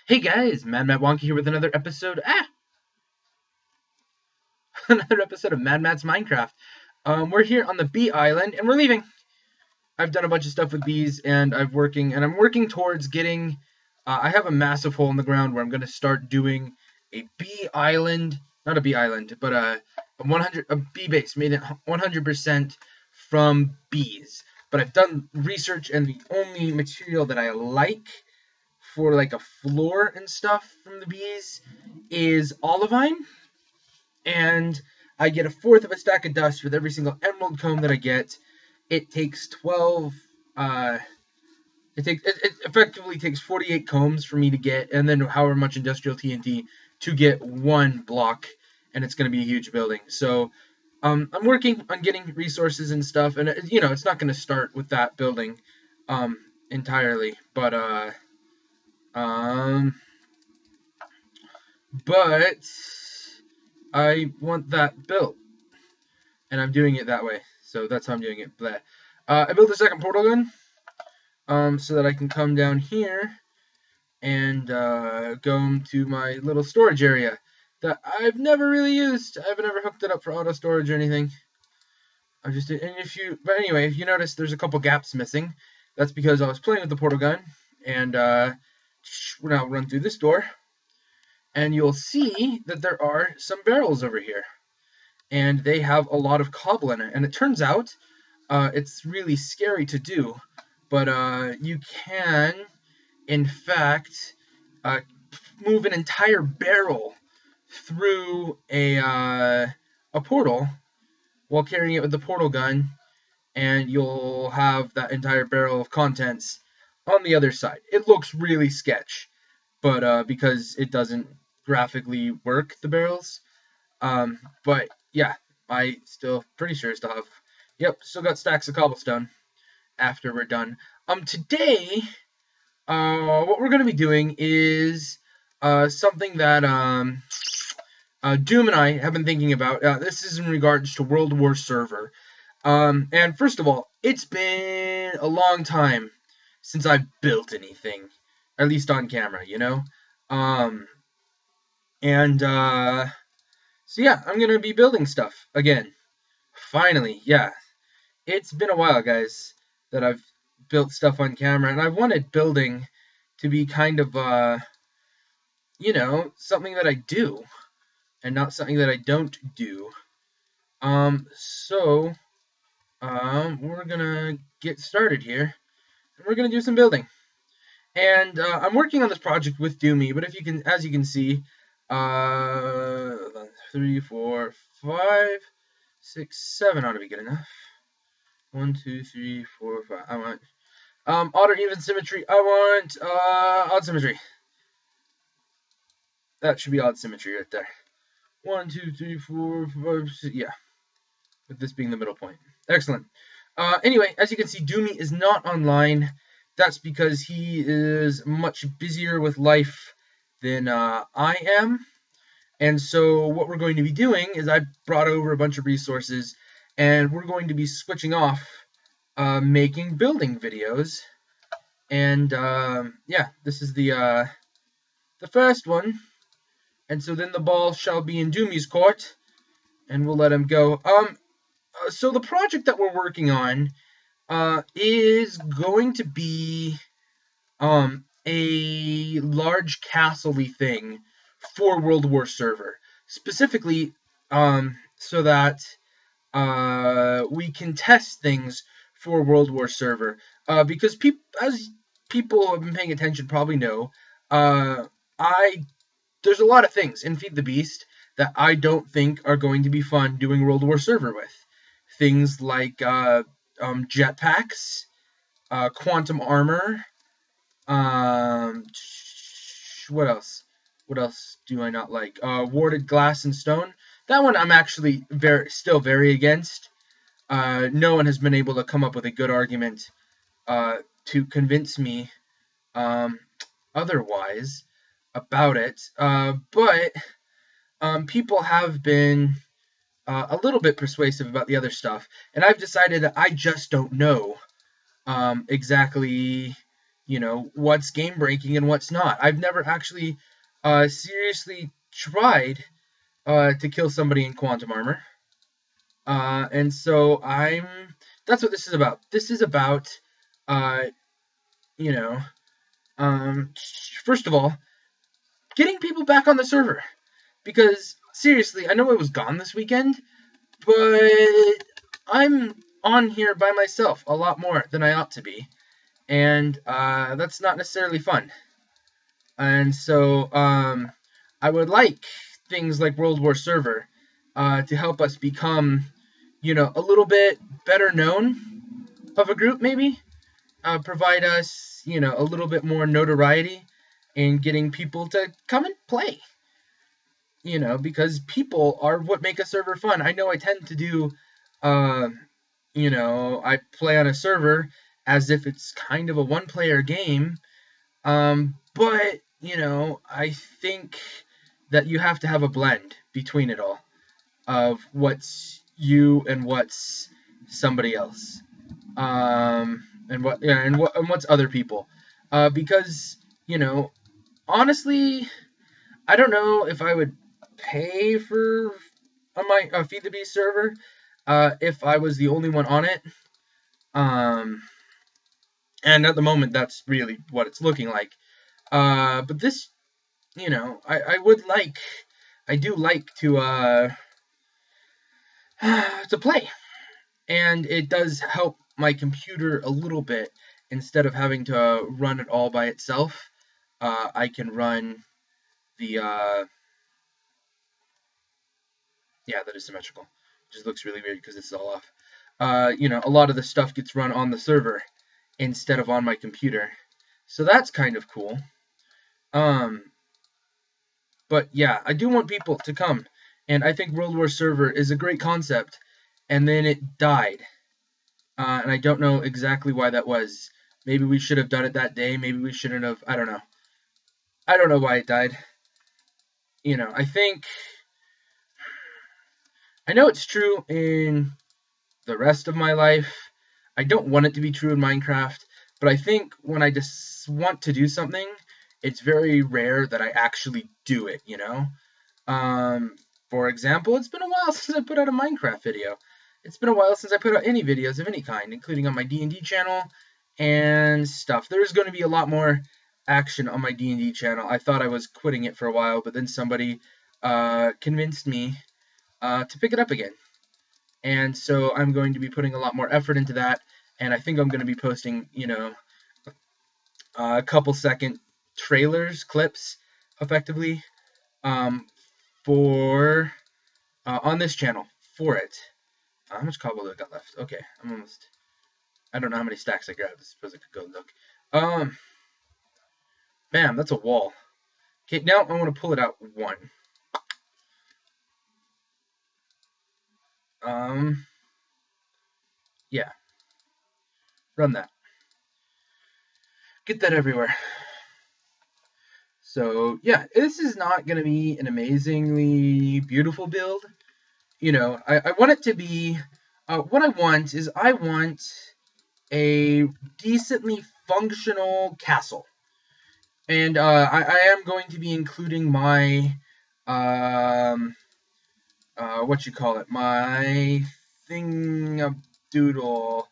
Hey guys, Matt Wonky here with another episode. Another episode of Mad Matt's Minecraft. We're here on the bee island, and we're leaving. I've done a bunch of stuff with bees, and I'm working towards getting. I have a massive hole in the ground where I'm going to start doing a bee island, not a bee island, but a bee base made it 100% from bees. But I've done research, and the only material that I like for like a floor and stuff from the bees is olivine, and I get a fourth of a stack of dust with every single emerald comb that I get. It takes 12. It effectively takes 48 combs for me to get, and then however much industrial TNT to get one block, and it's going to be a huge building. So I'm working on getting resources and stuff, and it's not going to start with that building entirely, but I want that built, and I'm doing it that way. So that's how I'm doing it. Bleh. I built a second portal gun, so that I can come down here and go to my little storage area that I've never really used. I've never hooked it up for auto storage or anything. But anyway, if you notice, there's a couple gaps missing. That's because I was playing with the portal gun, and we're now run through this door, and you'll see that there are some barrels over here, and they have a lot of cobble in it. And it turns out it's really scary to do, but you can, in fact, move an entire barrel through a portal while carrying it with the portal gun, and you'll have that entire barrel of contents on the other side. It looks really sketch, but because it doesn't graphically work, the barrels. But yeah, I still pretty sure still have. Yep, still got stacks of cobblestone after we're done. Today, what we're gonna be doing is something that Doom and I have been thinking about. This is in regards to World War server. And first of all, it's been a long time since I've built anything, at least on camera, you know. And so yeah, I'm gonna be building stuff again. Finally, yeah. It's been a while, guys, that I've built stuff on camera, and I wanted building to be kind of something that I do and not something that I don't do. So we're gonna get started here, and we're gonna do some building. And I'm working on this project with Doomy, but as you can see, 3, 4, 5, 6, 7 ought to be good enough. 1, 2, 3, 4, 5. I want odd or even symmetry. I want odd symmetry. That should be odd symmetry right there. 1, 2, 3, 4, 5, 6. Yeah, with this being the middle point. Excellent. Anyway, as you can see, Doomy is not online. That's because he is much busier with life than I am. And so what we're going to be doing is I brought over a bunch of resources, and we're going to be switching off making building videos. And yeah, this is the first one. And so then the ball shall be in Doomy's court, and we'll let him go. So the project that we're working on is going to be a large castle-y thing for World War server, specifically so that we can test things for World War server. Because as people who have been paying attention probably know, there's a lot of things in Feed the Beast that I don't think are going to be fun doing World War server with. Things like jetpacks, quantum armor. What else? What else do I not like? Warded glass and stone. That one I'm actually still very against. No one has been able to come up with a good argument to convince me otherwise about it. But people have been a little bit persuasive about the other stuff, and I've decided that I just don't know exactly you know, what's game breaking and what's not. I've never actually seriously tried to kill somebody in quantum armor. And so that's what this is about. This is about, uh, you know, first of all, getting people back on the server. Because, seriously, I know I was gone this weekend, but I'm on here by myself a lot more than I ought to be. And that's not necessarily fun. And so I would like things like World War Server to help us become, you know, a little bit better known of a group, maybe. Provide us, you know, a little bit more notoriety in getting people to come and play. You know, because people are what make a server fun. I know I tend to do, you know, I play on a server as if it's kind of a one-player game, but, you know, I think that you have to have a blend between it all of what's you and what's somebody else, and what's other people, because, you know, honestly, I don't know if I would pay for a Feed the Beast server if I was the only one on it. And at the moment, that's really what it's looking like. But this, you know, I do like to play, and it does help my computer a little bit. Instead of having to run it all by itself, I can run the yeah, that is symmetrical. It just looks really weird because this is all off. You know, a lot of the stuff gets run on the server instead of on my computer, so that's kind of cool. But yeah, I do want people to come, and I think World War Server is a great concept, and then it died, and I don't know exactly why that was. Maybe we should have done it that day. Maybe we shouldn't have. I don't know. I don't know why it died. You know, I know it's true in the rest of my life. I don't want it to be true in Minecraft, but I think when I just want to do something, it's very rare that I actually do it, you know? For example, it's been a while since I put out a Minecraft video. It's been a while since I put out any videos of any kind, including on my D&D channel and stuff. There's going to be a lot more action on my D&D channel. I thought I was quitting it for a while, but then somebody convinced me to pick it up again. And so I'm going to be putting a lot more effort into that, and I think I'm going to be posting, you know, a couple second trailers, clips, effectively, for on this channel for it. How much cobble do I got left? Okay, I'm almost. I don't know how many stacks I grabbed. I suppose I could go look. Bam, that's a wall. Okay, now I want to pull it out one. Yeah. Run that. Get that everywhere. So, yeah, this is not going to be an amazingly beautiful build. You know, I want it to be... what I want is I want a decently functional castle. And I am going to be including my... what you call it? My thing-a-doodle...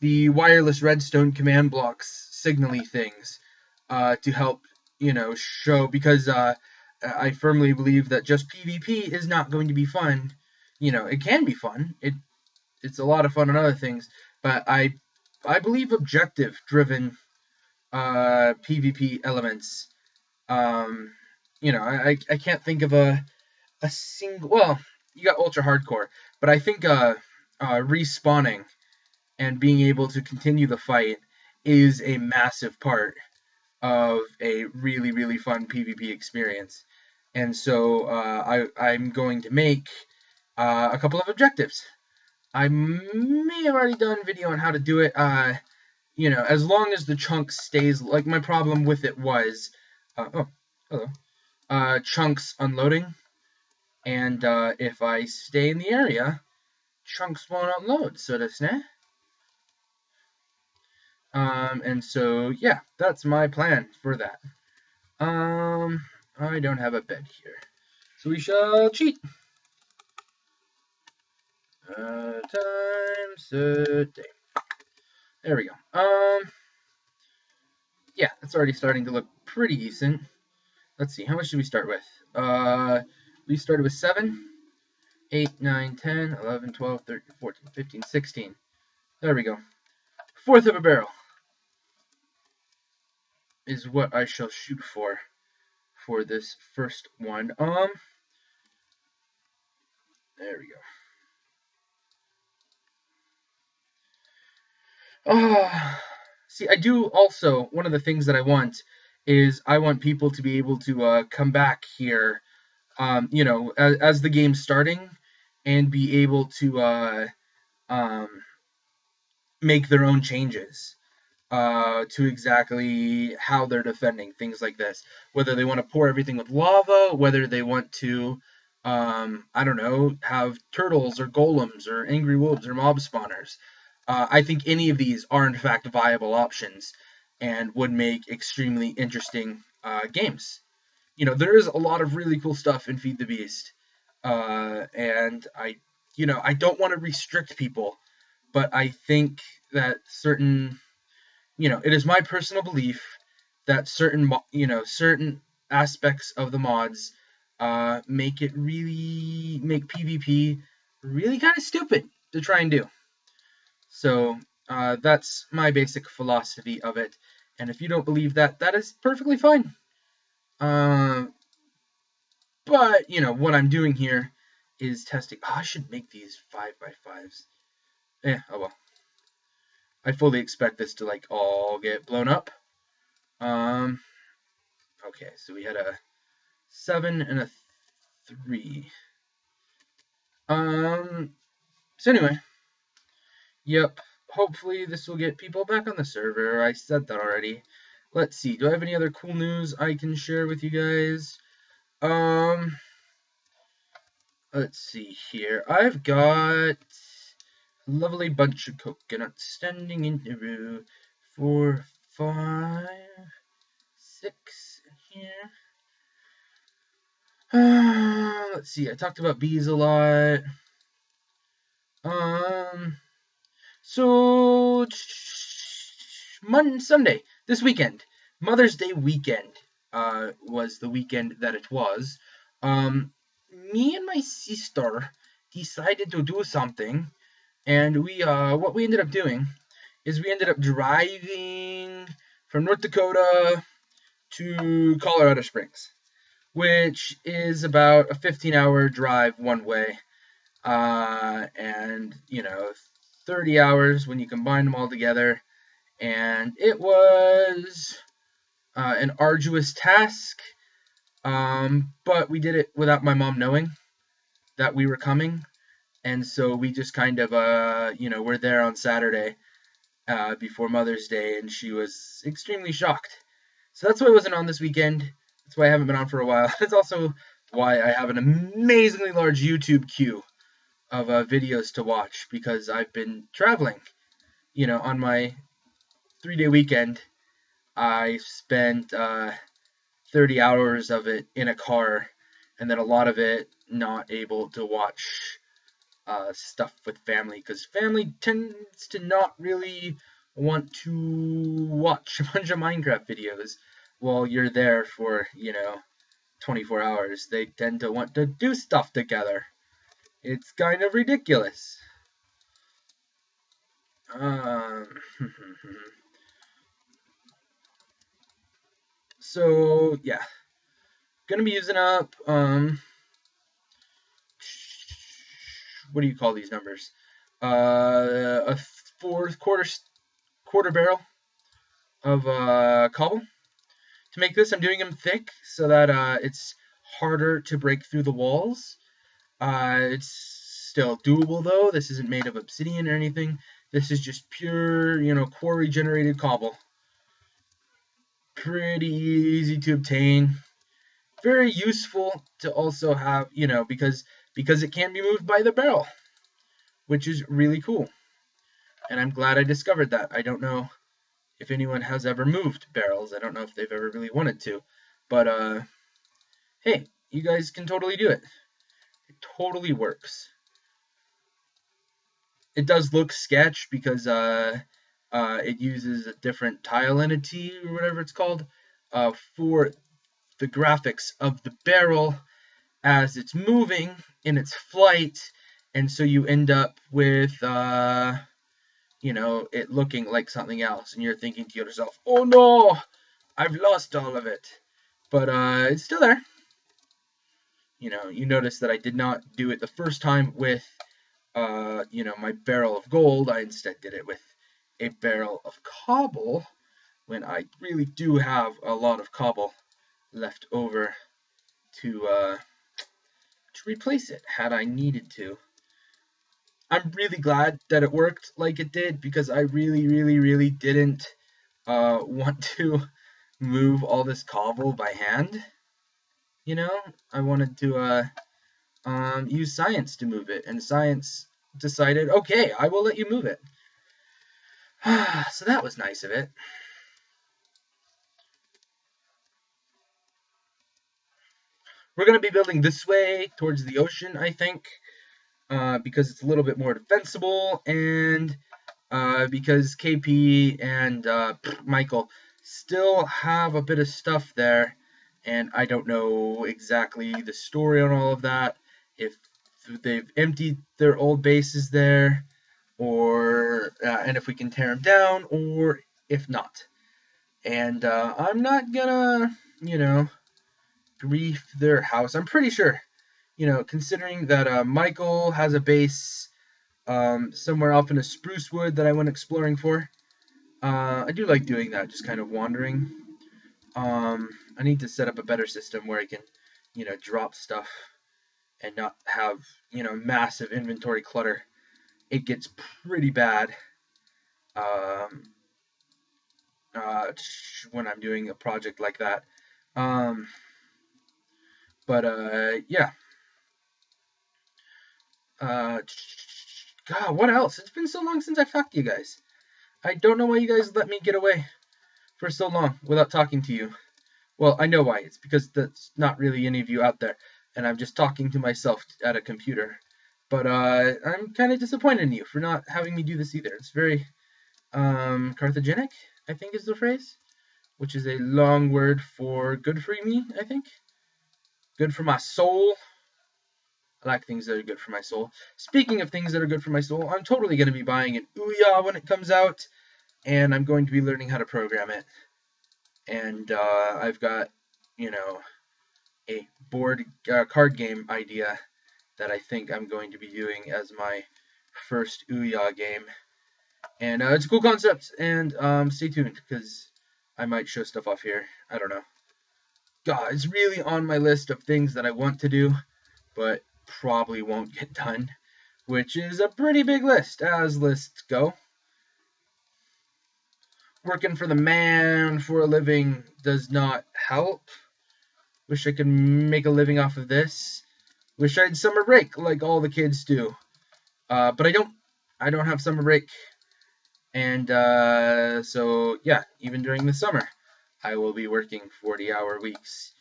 the wireless redstone command blocks signally things to help, you know, show, because I firmly believe that just PvP is not going to be fun. You know, it can be fun. It's a lot of fun on other things, but I believe objective driven PvP elements. You know, I can't think of a single. Well, you got ultra hardcore, but I think respawning and being able to continue the fight is a massive part of a really, really fun PvP experience. And so I'm going to make a couple of objectives. I may have already done a video on how to do it. You know, as long as the chunk stays, like my problem with it was, oh, hello, chunks unloading. And if I stay in the area, chunks won't unload, so that's ne. And so, yeah, that's my plan for that. I don't have a bed here. So we shall cheat. Times a day. There we go. Yeah, it's already starting to look pretty decent. Let's see, how much did we start with? We started with 7, 8, 9, 10, 11, 12, 13, 14, 15, 16. There we go. Fourth of a barrel is what I shall shoot for this first one. There we go. See, I do also, one of the things that I want is I want people to be able to come back here, as the game's starting, and be able to um, make their own changes to exactly how they're defending things like this. Whether they want to pour everything with lava, whether they want to, I don't know, have turtles or golems or angry wolves or mob spawners. I think any of these are in fact viable options and would make extremely interesting games. There is a lot of really cool stuff in Feed the Beast, and I don't want to restrict people, but I think that it is my personal belief that certain aspects of the mods make PvP really kind of stupid to try and do. So that's my basic philosophy of it. And if you don't believe that, that is perfectly fine. But what I'm doing here is testing. I should make these 5x5s. Oh well. I fully expect this to all get blown up. Okay, so we had a 7 and a 3. So anyway, yep. Hopefully this will get people back on the server. I said that already. Let's see. Do I have any other cool news I can share with you guys? Let's see here. I've got a lovely bunch of coconuts standing in the row. 4, 5, 6 here. Let's see. I talked about bees a lot. So Sunday, this weekend, Mother's Day weekend, was the weekend that it was. Me and my sister decided to do something, and what we ended up doing is we ended up driving from North Dakota to Colorado Springs, which is about a 15-hour drive one way. And 30 hours when you combine them all together, and it was an arduous task, but we did it without my mom knowing that we were coming, and so we just kind of we're there on Saturday before Mother's Day, and she was extremely shocked. So that's why I wasn't on this weekend. That's why I haven't been on for a while. That's also why I have an amazingly large YouTube queue of videos to watch, because I've been traveling. On my 3-day weekend, I spent 30 hours of it in a car, and then a lot of it not able to watch stuff with family, because family tends to not really want to watch a bunch of Minecraft videos while you're there for 24 hours. They tend to want to do stuff together. It's kind of ridiculous. So yeah, gonna be using up what do you call these numbers? A fourth quarter barrel of cobble. To make this, I'm doing them thick so that it's harder to break through the walls. It's still doable though. This isn't made of obsidian or anything. This is just pure, quarry generated cobble. Pretty easy to obtain. Very useful to also have, because it can be moved by the barrel, which is really cool. And I'm glad I discovered that. I don't know if anyone has ever moved barrels. I don't know if they've ever really wanted to, but hey, you guys can totally do it. It totally works. It does look sketch because it uses a different tile entity or whatever it's called for the graphics of the barrel as it's moving in its flight, and so you end up with it looking like something else, and you're thinking to yourself, "Oh no, I've lost all of it," but it's still there. You notice that I did not do it the first time with my barrel of gold. I instead did it with a barrel of cobble when I really do have a lot of cobble left over to replace it had I needed to. I'm really glad that it worked like it did because I really, really, really didn't want to move all this cobble by hand. I wanted to use science to move it, and science decided, okay, I will let you move it. So that was nice of it. We're going to be building this way towards the ocean, I think, because it's a little bit more defensible, and because KP and Michael still have a bit of stuff there, and I don't know exactly the story on all of that, if they've emptied their old bases there, or and if we can tear them down, or if not. And I'm not gonna, grief their house. I'm pretty sure, considering that Michael has a base somewhere off in a spruce wood that I went exploring for. I do like doing that, just kind of wandering. I need to set up a better system where I can, drop stuff and not have, massive inventory clutter. It gets pretty bad um, when I'm doing a project like that. Um, but yeah. God, what else? It's been so long since I've talked to you guys. I don't know why you guys let me get away for so long without talking to you. Well, I know why. It's because that's not really any of you out there, and I'm just talking to myself at a computer. But I'm kind of disappointed in you for not having me do this either. It's very Carthagenic, I think is the phrase, which is a long word for good for me, I think. Good for my soul. I like things that are good for my soul. Speaking of things that are good for my soul, I'm totally going to be buying an Ouya when it comes out, and I'm going to be learning how to program it. And I've got, a board card game idea that I think I'm going to be doing as my first Ouya game. And it's a cool concept, and stay tuned, because I might show stuff off here. I don't know. God, it's really on my list of things that I want to do, but probably won't get done, which is a pretty big list, as lists go. Working for the man for a living does not help. Wish I could make a living off of this. Wish I had summer break like all the kids do. But I don't. I don't have summer break. And so, yeah, even during the summer, I will be working 40-hour weeks.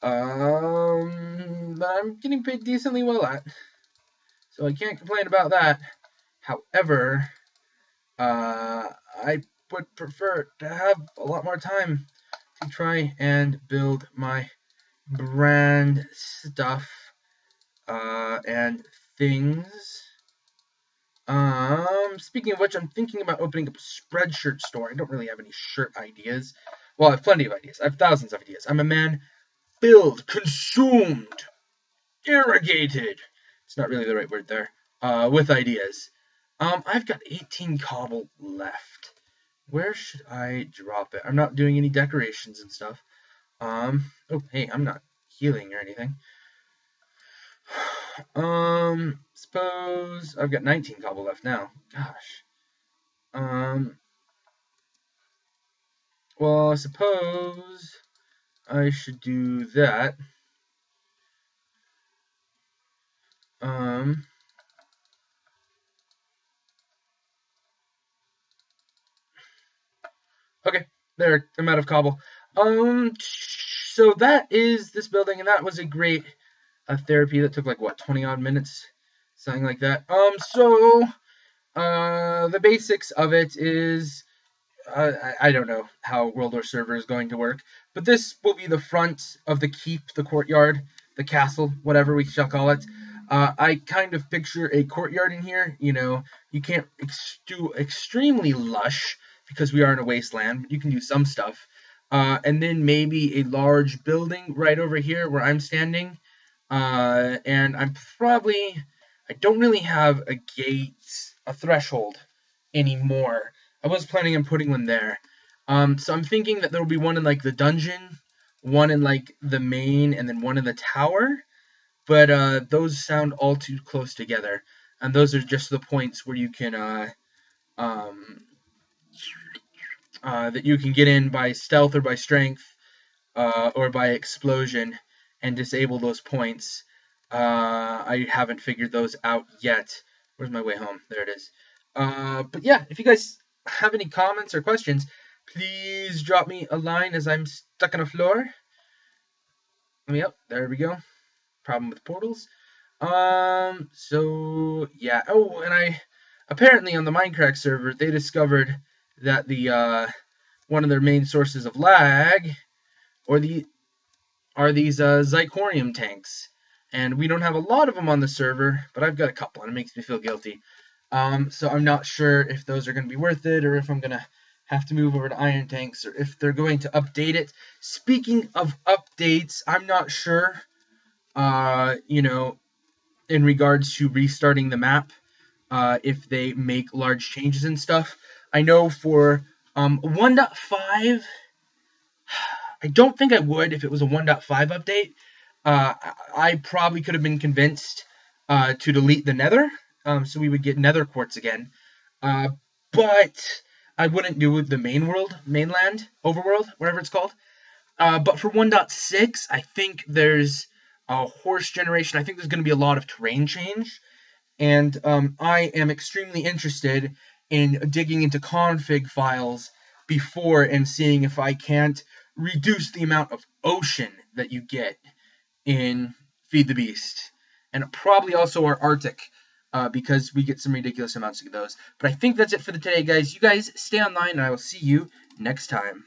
But I'm getting paid decently well at. So I can't complain about that. However, I would prefer to have a lot more time to try and build my brand stuff and things. Speaking of which, I'm thinking about opening up a Spreadshirt store. I don't really have any shirt ideas. Well, I have plenty of ideas. I have thousands of ideas. I'm a man filled, consumed, irrigated. It's not really the right word there. With ideas. I've got 18 cobble left. Where should I drop it? I'm not doing any decorations and stuff. Oh, hey, I'm not healing or anything. Suppose I've got 19 cobble left now. Gosh. Well, I suppose I should do that. Um, Okay, there, I'm out of cobble. So that is this building, and that was a great therapy that took like what, 20 odd minutes, something like that. The basics of it is I don't know how World War Server is going to work, but this will be the front of the keep, the courtyard, the castle, whatever we shall call it. I kind of picture a courtyard in here. You know, you can't do extremely lush because we are in a wasteland, but you can do some stuff. And then maybe a large building right over here where I'm standing. And I don't really have a gate, a threshold anymore. I was planning on putting one there. So I'm thinking that there will be one in like the dungeon, one in like the main, and then one in the tower. But those sound all too close together, and those are just the points where you can um, that you can get in by stealth or by strength or by explosion and disable those points. I haven't figured those out yet. Where's my way home? There it is. But yeah, if you guys have any comments or questions, please drop me a line as I'm stuck on the floor. Yep, there we go. Problem with portals. So yeah. Oh, and I apparently on the Minecraft server they discovered that the one of their main sources of lag or the are these Zirconium tanks. And we don't have a lot of them on the server, but I've got a couple, and it makes me feel guilty. So I'm not sure if those are going to be worth it, or if I'm going to have to move over to iron tanks, or if they're going to update it. Speaking of updates, I'm not sure, you know, in regards to restarting the map, if they make large changes and stuff. I know for 1.5, I don't think I would if it was a 1.5 update. I probably could have been convinced to delete the nether, so we would get nether quartz again. But I wouldn't do the mainland, overworld, whatever it's called. But for 1.6, I think there's a horse generation. I think there's going to be a lot of terrain change. And I am extremely interested in digging into config files before and seeing if I can't reduce the amount of ocean that you get in Feed the Beast. And probably also our Arctic, because we get some ridiculous amounts of those. But I think that's it for today, guys. You guys stay online, and I will see you next time.